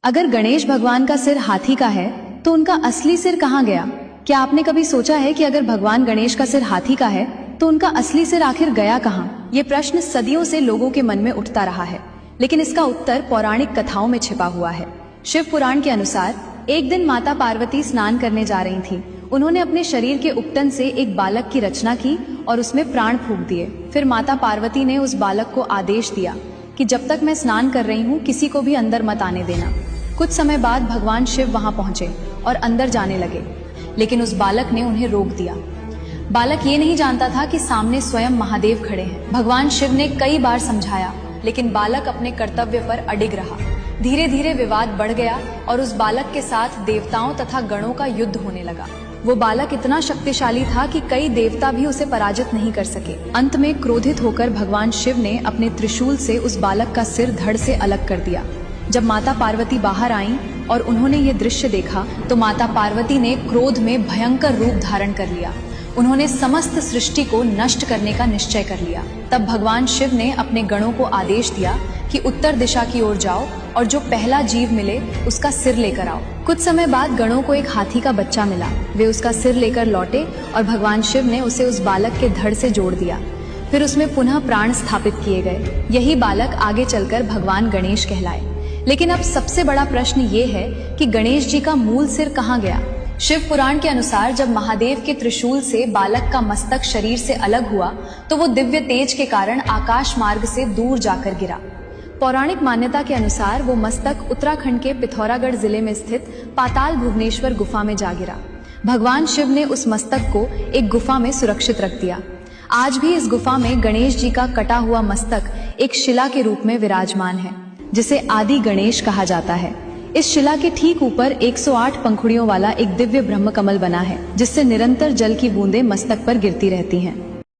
अगर गणेश भगवान का सिर हाथी का है तो उनका असली सिर कहाँ गया? क्या आपने कभी सोचा है कि अगर भगवान गणेश का सिर हाथी का है तो उनका असली सिर आखिर गया कहाँ? ये प्रश्न सदियों से लोगों के मन में उठता रहा है, लेकिन इसका उत्तर पौराणिक कथाओं में छिपा हुआ है। शिव पुराण के अनुसार एक दिन माता पार्वती स्नान करने जा रही थी। उन्होंने अपने शरीर के उपटन से एक बालक की रचना की और उसमें प्राण फूंक दिए। फिर माता पार्वती ने उस बालक को आदेश दिया कि जब तक मैं स्नान कर रही हूँ किसी को भी अंदर मत आने देना। कुछ समय बाद भगवान शिव वहां पहुंचे और अंदर जाने लगे, लेकिन उस बालक ने उन्हें रोक दिया। बालक ये नहीं जानता था कि सामने स्वयं महादेव खड़े हैं। भगवान शिव ने कई बार समझाया, लेकिन बालक अपने कर्तव्य पर अडिग रहा। धीरे धीरे विवाद बढ़ गया और उस बालक के साथ देवताओं तथा गणों का युद्ध होने लगा। वो बालक इतना शक्तिशाली था कि कई देवता भी उसे पराजित नहीं कर सके। अंत में क्रोधित होकर भगवान शिव ने अपने त्रिशूल से उस बालक का सिर धड़ से अलग कर दिया। जब माता पार्वती बाहर आईं और उन्होंने ये दृश्य देखा तो माता पार्वती ने क्रोध में भयंकर रूप धारण कर लिया। उन्होंने समस्त सृष्टि को नष्ट करने का निश्चय कर लिया। तब भगवान शिव ने अपने गणों को आदेश दिया कि उत्तर दिशा की ओर जाओ और जो पहला जीव मिले उसका सिर लेकर आओ। कुछ समय बाद गणों को एक हाथी का बच्चा मिला। वे उसका सिर लेकर लौटे और भगवान शिव ने उसे उस बालक के धड़ से जोड़ दिया। फिर उसमें पुनः प्राण स्थापित किए गए। यही बालक आगे चलकर भगवान गणेश कहलाए। लेकिन अब सबसे बड़ा प्रश्न ये है कि गणेश जी का मूल सिर कहाँ गया? शिव पुराण के अनुसार जब महादेव के त्रिशूल से बालक का मस्तक शरीर से अलग हुआ तो वो दिव्य तेज के कारण आकाश मार्ग से दूर जाकर गिरा। पौराणिक मान्यता के अनुसार वो मस्तक उत्तराखंड के पिथौरागढ़ जिले में स्थित पाताल भुवनेश्वर गुफा में जा गिरा। भगवान शिव ने उस मस्तक को एक गुफा में सुरक्षित रख दिया। आज भी इस गुफा में गणेश जी का कटा हुआ मस्तक एक शिला के रूप में विराजमान है, जिसे आदि गणेश कहा जाता है। इस शिला के ठीक ऊपर 108 पंखुड़ियों वाला एक दिव्य ब्रह्मकमल बना है, जिससे निरंतर जल की बूंदें मस्तक पर गिरती रहती हैं।